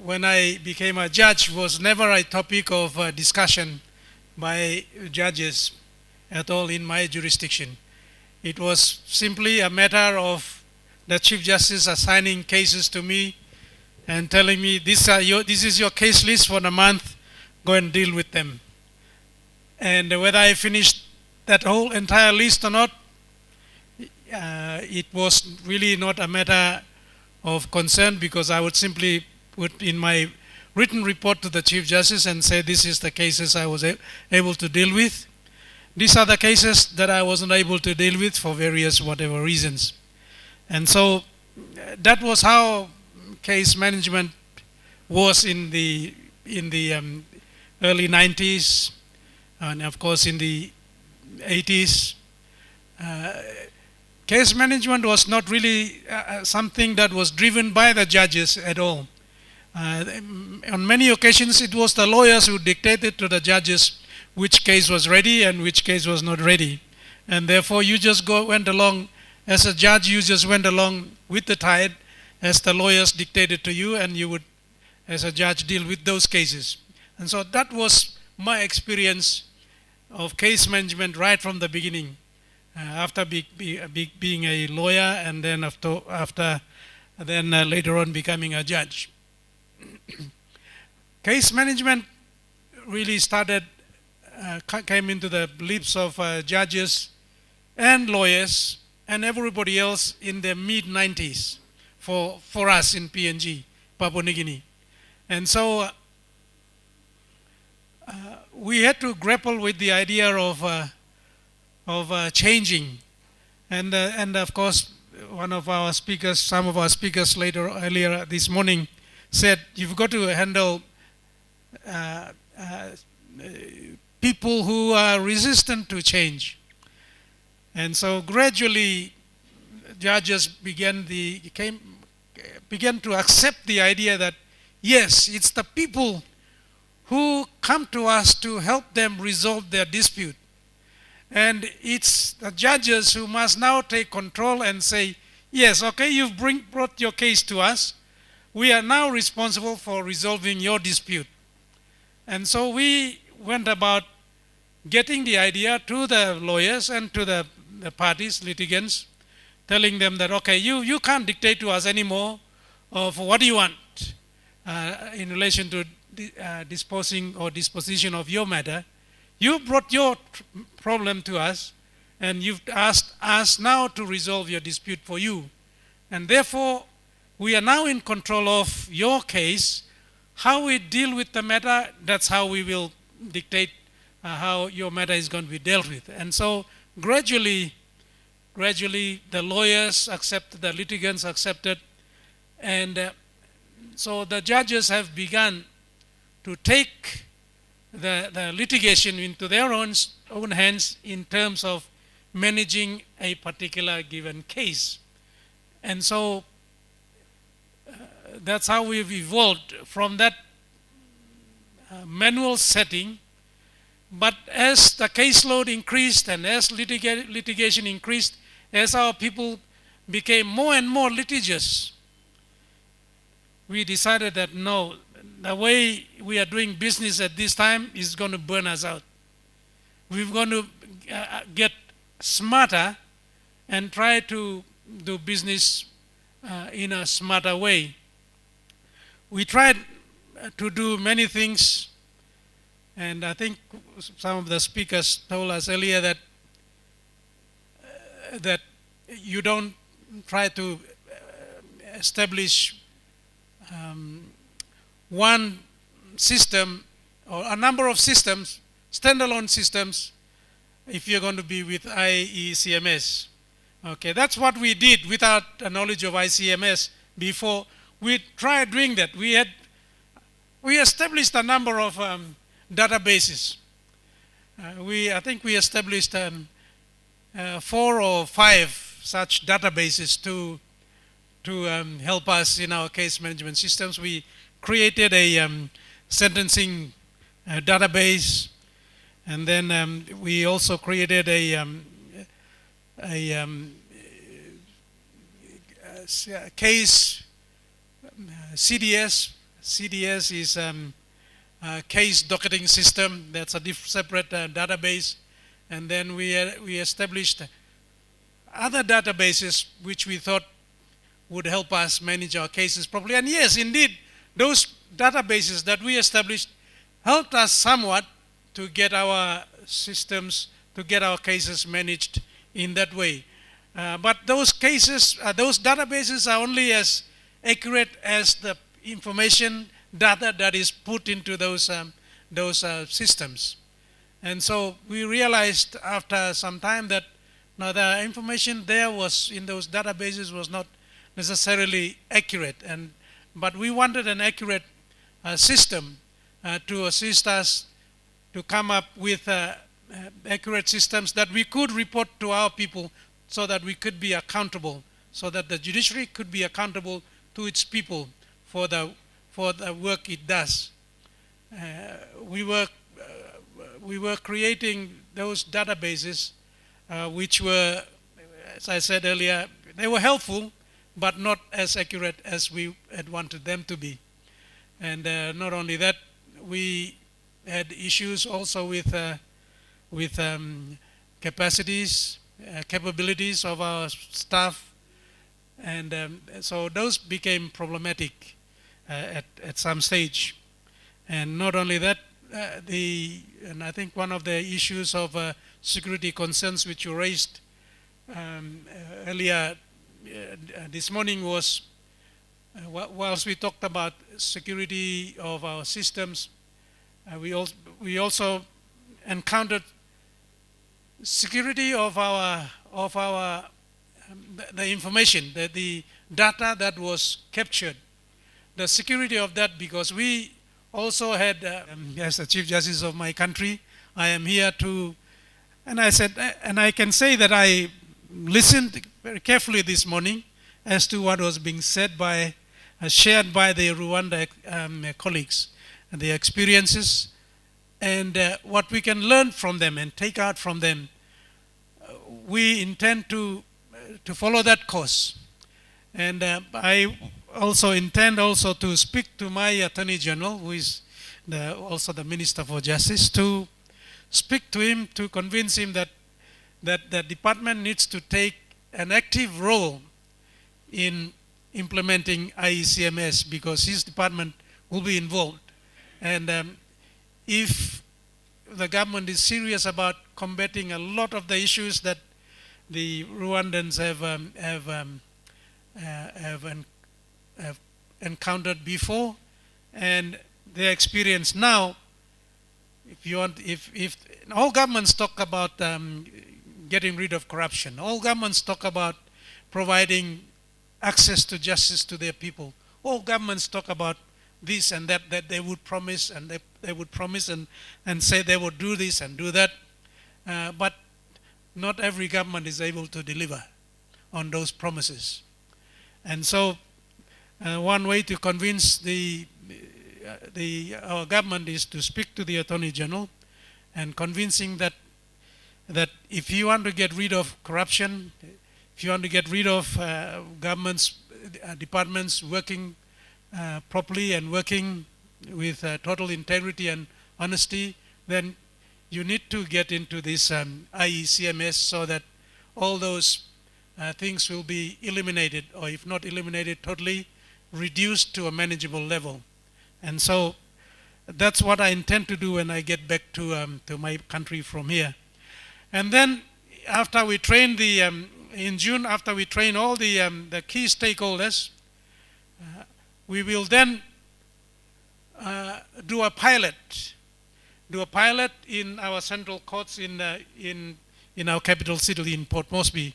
when I became a judge was never a topic of discussion by judges at all in my jurisdiction. It was simply a matter of the Chief Justice assigning cases to me and telling me, this is your case list for the month, go and deal with them. And whether I finished that whole entire list or not, it was really not a matter of concern, because I would simply put in my written report to the Chief Justice and say, this is the cases I was able to deal with. These are the cases that I wasn't able to deal with for various whatever reasons. And so that was how case management was in the early 90s, and of course in the 80s. Case management was not really something that was driven by the judges at all. On many occasions, it was the lawyers who dictated to the judges which case was ready and which case was not ready. And therefore, you just went along, as a judge, you just went along with the tide as the lawyers dictated to you, and you would, as a judge, deal with those cases. And so that was my experience of case management right from the beginning, after being a lawyer, and then later on becoming a judge. Case management really came into the lips of judges and lawyers and everybody else in the mid-90s for us in PNG, Papua New Guinea. And so we had to grapple with the idea of changing. And of course, some of our speakers earlier this morning said, you've got to handle people who are resistant to change. And so gradually, judges began to accept the idea that, yes, it's the people who come to us to help them resolve their dispute. And it's the judges who must now take control and say, yes, okay, you've brought your case to us. We are now responsible for resolving your dispute. And so we went about getting the idea to the lawyers and to the parties, litigants, telling them that, okay, you can't dictate to us anymore of what you want in relation to disposition of your matter. You brought your problem to us, and you've asked us now to resolve your dispute for you. And therefore, we are now in control of your case. How we deal with the matter, that's how we will dictate how your matter is going to be dealt with. And so gradually the lawyers accepted, the litigants accepted, and so the judges have begun to take the litigation into their own hands in terms of managing a particular given case. And so that's how we've evolved from that manual setting. But as the caseload increased and as litigation increased, as our people became more and more litigious, we decided that no, the way we are doing business at this time is going to burn us out. We're going to get smarter and try to do business in a smarter way. We tried to do many things, and I think some of the speakers told us earlier that you don't try to establish one system or a number of systems, standalone systems, if you're going to be with IECMS. Okay, that's what we did without a knowledge of ICMS before. We tried doing that. We established a number of databases. I think we established 4 or 5 such databases to help us in our case management systems. We created a sentencing database, and then we also created a case CDS, CDS is case docketing system. That's a separate database. And then we established other databases which we thought would help us manage our cases properly. And yes, indeed, those databases that we established helped us somewhat to get our systems, to get our cases managed in that way. But those cases, those databases are only as accurate as the information data that is put into those systems. And so we realized after some time that now the information there was in those databases was not necessarily accurate, but we wanted an accurate system to assist us to come up with accurate systems that we could report to our people so that we could be accountable, so that the judiciary could be accountable to its people for the work it does. We were creating those databases which were, as I said earlier, they were helpful, but not as accurate as we had wanted them to be. And not only that, we had issues also with capacities, capabilities of our staff, and so those became problematic at some stage. And not only that, and I think one of the issues of security concerns which you raised earlier this morning was, whilst we talked about security of our systems, we also encountered security of the information, the data that was captured, the security of that, because we also had, as the Chief Justice of my country, I am here to, and I said, and I can say that I listened very carefully this morning as to what was being said by, shared by the Rwanda colleagues, and their experiences, and what we can learn from them and take out from them. We intend to follow that course. And I also intend also to speak to my Attorney General, who is also the Minister for Justice, to speak to him to convince him that the department needs to take an active role in implementing IECMS, because his department will be involved. And if the government is serious about combating a lot of the issues that the Rwandans have encountered before and their experience now, if all governments talk about getting rid of corruption, all governments talk about providing access to justice to their people, all governments talk about this and that they would promise, and they would promise and say they would do this and do that, but not every government is able to deliver on those promises. And so one way to convince our government is to speak to the Attorney General and convincing that if you want to get rid of corruption, if you want to get rid of governments, departments working properly and working with total integrity and honesty, then you need to get into this IECMS so that all those things will be eliminated, or if not eliminated, totally reduced to a manageable level. And so that's what I intend to do when I get back to my country from here. And then after we train in June, after we train all the key stakeholders, we will then do a pilot in our central courts in our capital city in Port Moresby,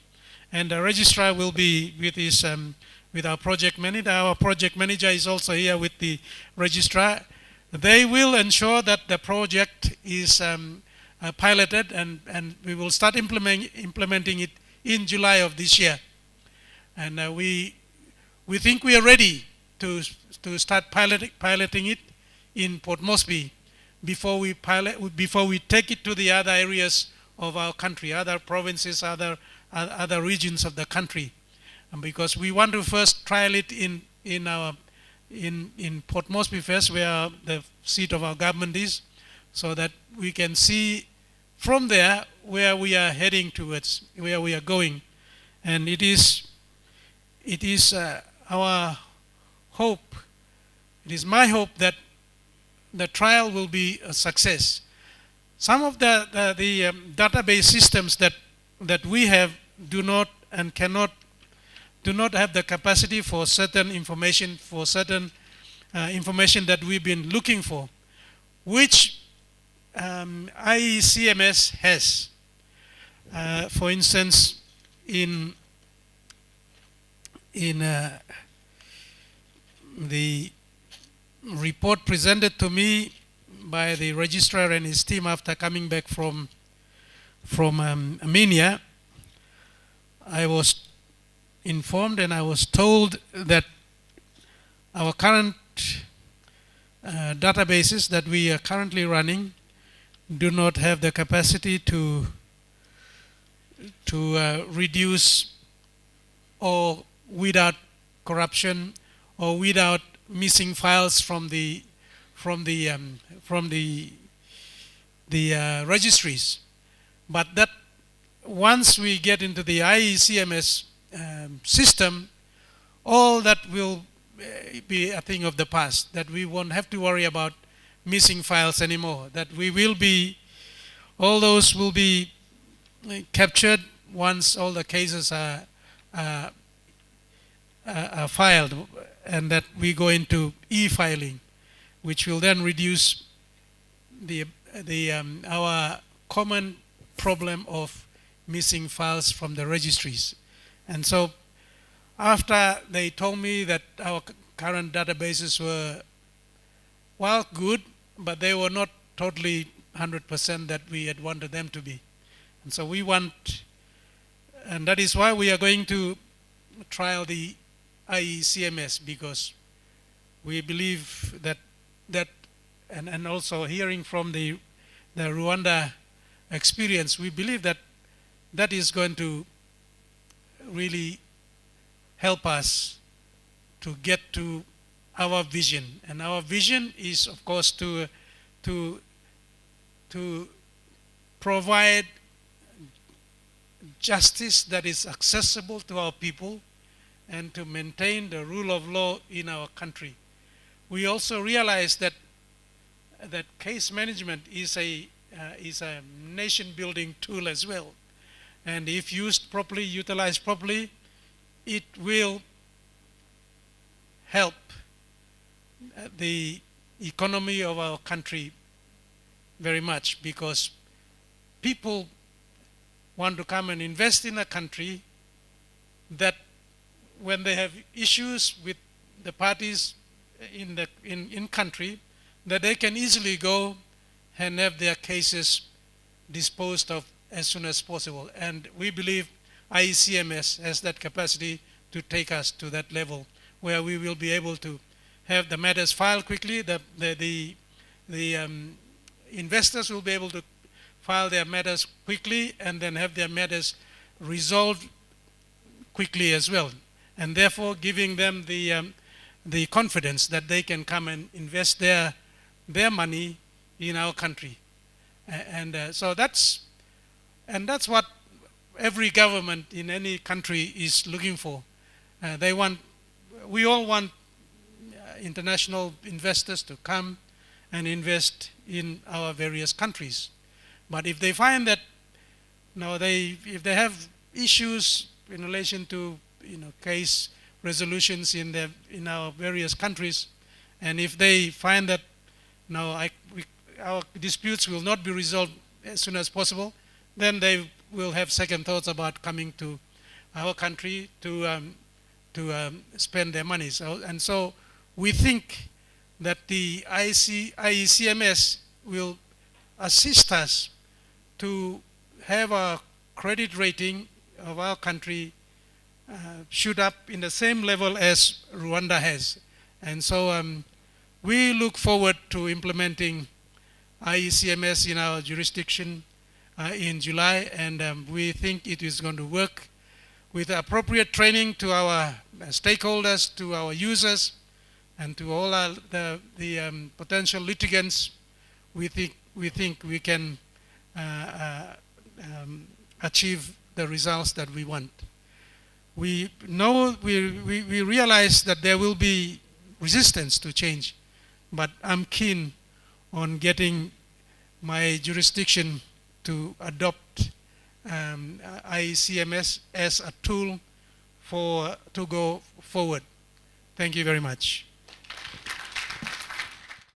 and the registrar will be with our project manager. Our project manager is also here with the registrar. They will ensure that the project is piloted, and we will start implementing it in July of this year. And we think we are ready to start piloting it in Port Moresby before we take it to the other areas of our country, other provinces, other regions of the country, and because we want to first trial it in our in Port Moresby first, where the seat of our government is, so that we can see from there where we are heading towards, where we are going. And it is our hope, it is my hope that the trial will be a success. Some of the database systems that we have do not and do not have the capacity for certain information, information that we've been looking for, which IECMS has. For instance, in the report presented to me by the registrar and his team after coming back from Armenia, I was informed and I was told that our current databases that we are currently running do not have the capacity to reduce, or without corruption or without missing files from the registries. But that once we get into the IECMS system, all that will be a thing of the past, that we won't have to worry about missing files anymore, that we will be, all those will be captured once all the cases are filed, and that we go into e-filing, which will then reduce our common problem of missing files from the registries. And so after they told me that our current databases were, well, good, but they were not totally 100% that we had wanted them to be. And so we want, and that is why we are going to trial the IECMS, because we believe that and also hearing from the Rwanda experience, we believe that that is going to really help us to get to our vision. And our vision is, of course, to provide justice that is accessible to our people and to maintain the rule of law in our country. We also realize that case management is a nation-building tool as well. And if used properly, utilized properly, it will help the economy of our country very much, because people want to come and invest in a country that, when they have issues with the parties in country, that they can easily go and have their cases disposed of as soon as possible. And we believe IECMS has that capacity to take us to that level, where we will be able to have the matters filed quickly. The investors will be able to file their matters quickly and then have their matters resolved quickly as well, and therefore giving them the confidence that they can come and invest their money in our country. So that's what every government in any country is looking for. We all want international investors to come and invest in our various countries. But if they find that if they have issues in relation to case resolutions in our various countries, and if they find that our disputes will not be resolved as soon as possible, then they will have second thoughts about coming to our country to spend their money. And so we think that the IECMS will assist us to have a credit rating of our country shoot up in the same level as Rwanda has. And so we look forward to implementing IECMS in our jurisdiction in July, and we think it is going to work with appropriate training to our stakeholders, to our users, And to all the potential litigants, we think we can achieve the results that we want. We know, we realize that there will be resistance to change, but I'm keen on getting my jurisdiction to adopt IECMS as a tool to go forward. Thank you very much.